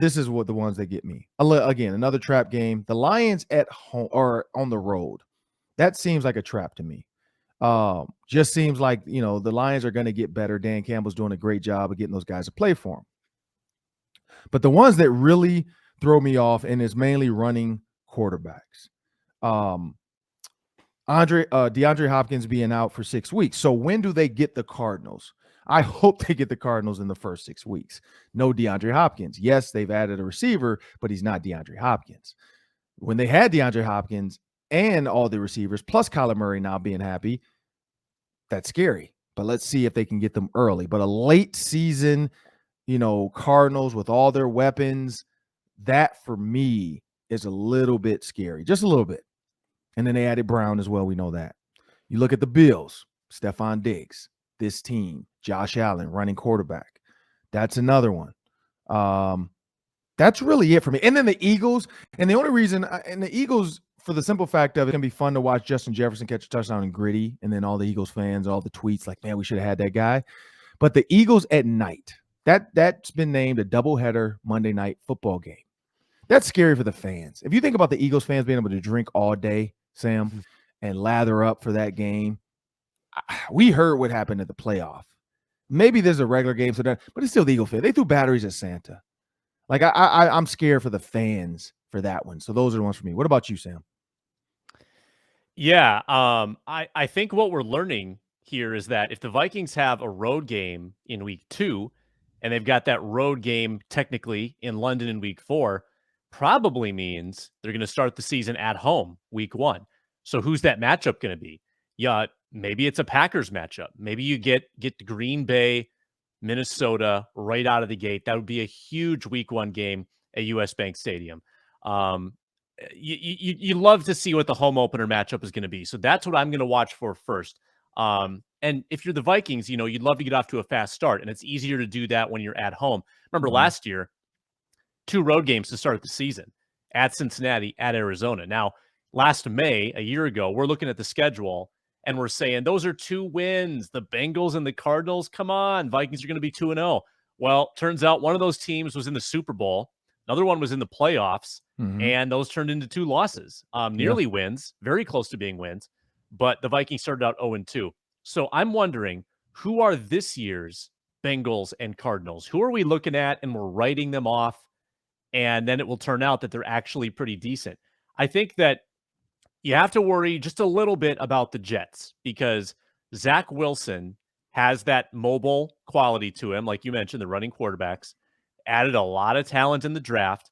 This is what the ones that get me. Again, another trap game. The Lions at home or on the road. That seems like a trap to me. Just seems like, the Lions are going to get better. Dan Campbell's doing a great job of getting those guys to play for him. But the ones that really throw me off, and is mainly running quarterbacks. DeAndre Hopkins being out for 6 weeks. So when do they get the Cardinals? I hope they get the Cardinals in the first 6 weeks. No DeAndre Hopkins. Yes, they've added a receiver, but he's not DeAndre Hopkins. When they had DeAndre Hopkins and all the receivers, plus Kyler Murray now being happy, that's scary. But let's see if they can get them early. But a late season, Cardinals with all their weapons, that for me is a little bit scary, just a little bit. And then they added Brown as well. We know that. You look at the Bills, Stephon Diggs, this team, Josh Allen running quarterback. That's another one. That's really it for me. And then the Eagles, and the only reason, and the Eagles, for the simple fact of it, can be fun to watch Justin Jefferson catch a touchdown in Gritty, and then all the Eagles fans, all the tweets like, man, we should have had that guy. But the Eagles at night, that's been named a doubleheader Monday night football game. That's scary for the fans. If you think about the Eagles fans being able to drink all day, Sam, and lather up for that game, we heard what happened at the playoff. Maybe there's a regular game, but it's still the Eagle fan. They threw batteries at Santa. Like I'm scared for the fans for that one. So those are the ones for me. What about you, Sam? Yeah, I think what we're learning here is that if the Vikings have a road game in week 2, and they've got that road game technically in London in week 4, probably means they're going to start the season at home week 1. So who's that matchup going to be? Yeah, maybe it's a Packers matchup. Maybe you get Green Bay, Minnesota right out of the gate. That would be a huge week 1 game at US Bank Stadium. You love to see what the home opener matchup is going to be. So that's what I'm going to watch for first. And if you're the Vikings, you'd love to get off to a fast start, and it's easier to do that when you're at home. Remember last year, 2 road games to start the season, at Cincinnati, at Arizona. Now, last May, a year ago, we're looking at the schedule and we're saying those are 2 wins. The Bengals and the Cardinals, come on, Vikings are going to be 2-0. Well, turns out one of those teams was in the Super Bowl. Another one was in the playoffs, and those turned into 2 losses. Nearly wins, very close to being wins, but the Vikings started out 0-2. So I'm wondering, who are this year's Bengals and Cardinals? Who are we looking at and we're writing them off, and then it will turn out that they're actually pretty decent? I think that you have to worry just a little bit about the Jets because Zach Wilson has that mobile quality to him. Like you mentioned, the running quarterbacks added a lot of talent in the draft.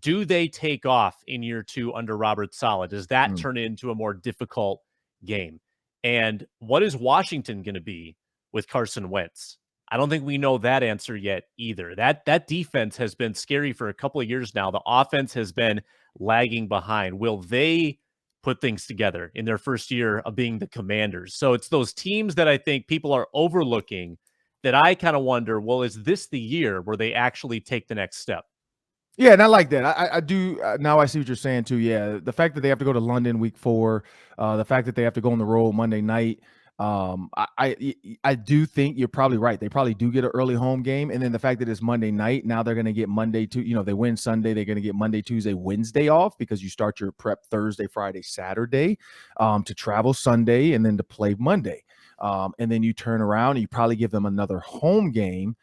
Do they take off in year 2 under Robert Saleh? Does that turn into a more difficult game? And what is Washington going to be with Carson Wentz? I don't think we know that answer yet either. That defense has been scary for a couple of years now. The offense has been lagging behind. Will they put things together in their first year of being the Commanders? So it's those teams that I think people are overlooking that I kind of wonder, well, is this the year where they actually take the next step? Yeah, and I like that. I do. Now I see what you're saying too. Yeah, the fact that they have to go to London week 4, the fact that they have to go on the road Monday night. I do think you're probably right. They probably do get an early home game, and then the fact that it's Monday night, now they're going to get Monday to they win Sunday, they're going to get Monday, Tuesday, Wednesday off because you start your prep Thursday, Friday, Saturday, to travel Sunday and then to play Monday, and then you turn around and you probably give them another home game.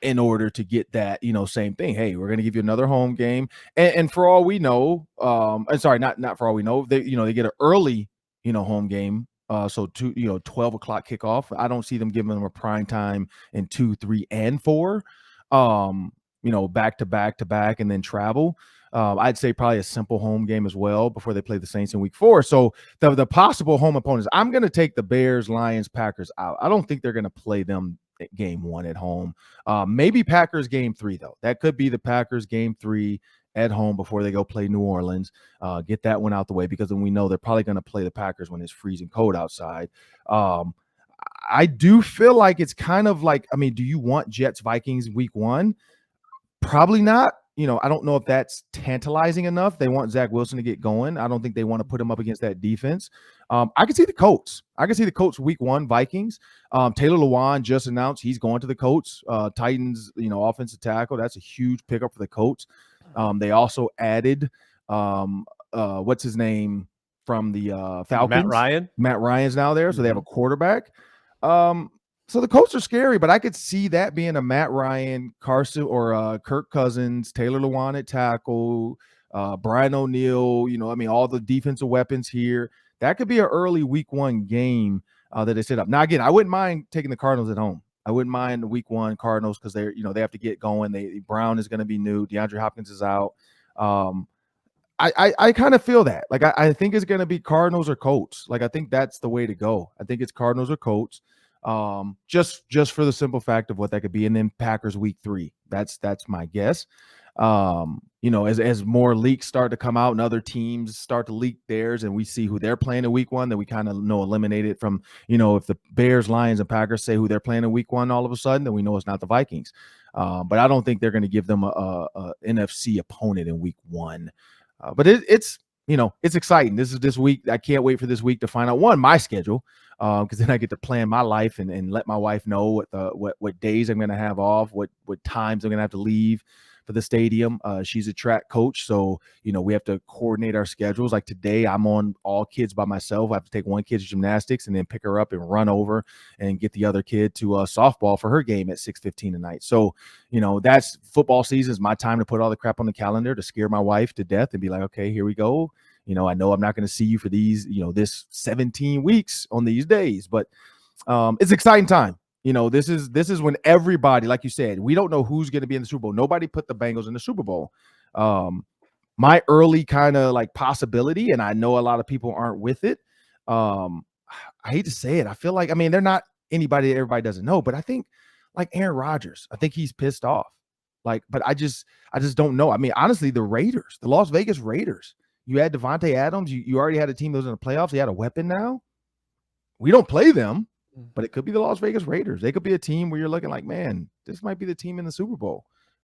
In order to get that, same thing. Hey, we're going to give you another home game. And for all we know, and sorry, not for all we know, they get an early, home game. So 12 o'clock kickoff. I don't see them giving them a prime time in 2, 3, and 4, back to back and then travel. I'd say probably a simple home game as well before they play the Saints in week 4. So the possible home opponents, I'm going to take the Bears, Lions, Packers out. I don't think they're going to play them game 1 at home. Maybe Packers game 3 though. That could be the Packers game 3 at home before they go play New Orleans. Get that one out the way because then we know they're probably going to play the Packers when it's freezing cold outside. I do feel like it's kind of like, do you want Jets Vikings week 1? Probably not. I don't know if that's tantalizing enough. They want Zach Wilson to get going. I don't think they want to put him up against that defense. I can see the Colts. Week 1 Vikings. Taylor Lewan just announced he's going to the Colts. Titans, offensive tackle. That's a huge pickup for the Colts. They also added what's his name from the Falcons? Matt Ryan. Matt Ryan's now there, so they have a quarterback. So the Colts are scary, but I could see that being a Matt Ryan, Carson, or Kirk Cousins, Taylor Lewan at tackle, Brian O'Neill, all the defensive weapons here. That could be an early week 1 game that they set up. Now, again, I wouldn't mind taking the Cardinals at home. I wouldn't mind the week 1 Cardinals because they're, they have to get going. Brown is going to be new. DeAndre Hopkins is out. I kind of feel that. Like, I think it's going to be Cardinals or Colts. Like, I think that's the way to go. I think it's Cardinals or Colts. Just for the simple fact of what that could be. And then Packers week 3. That's my guess. As more leaks start to come out and other teams start to leak theirs and we see who they're playing in week 1, then we kind of eliminate it from, if the Bears, Lions, and Packers say who they're playing in week 1 all of a sudden, then we know it's not the Vikings. But I don't think they're going to give them a NFC opponent in week 1. But it's exciting. This week. I can't wait for this week to find out my schedule, because then I get to plan my life and let my wife know what days I'm going to have off, what times I'm going to have to leave for the stadium. She's a track coach, so we have to coordinate our schedules. Like today, I'm on all kids by myself. I have to take one kid to gymnastics and then pick her up and run over and get the other kid to softball for her game at 6:15 tonight. So that's football season. Is my time to put all the crap on the calendar to scare my wife to death and be like, okay, here we go. I know I'm not going to see you for these, this 17 weeks on these days, but it's exciting time. This is when everybody, like you said, we don't know who's going to be in the Super Bowl. Nobody put the Bengals in the Super Bowl. My early kind of like possibility, and I know a lot of people aren't with it. I hate to say it. I feel like, they're not anybody that everybody doesn't know, but I think like Aaron Rodgers, I think he's pissed off. But I just don't know. Honestly, the Las Vegas Raiders, you had Devontae Adams. You already had a team that was in the playoffs. You had a weapon now. We don't play them. But it could be the Las Vegas Raiders. They could be a team where you're looking like, man, this might be the team in the Super Bowl.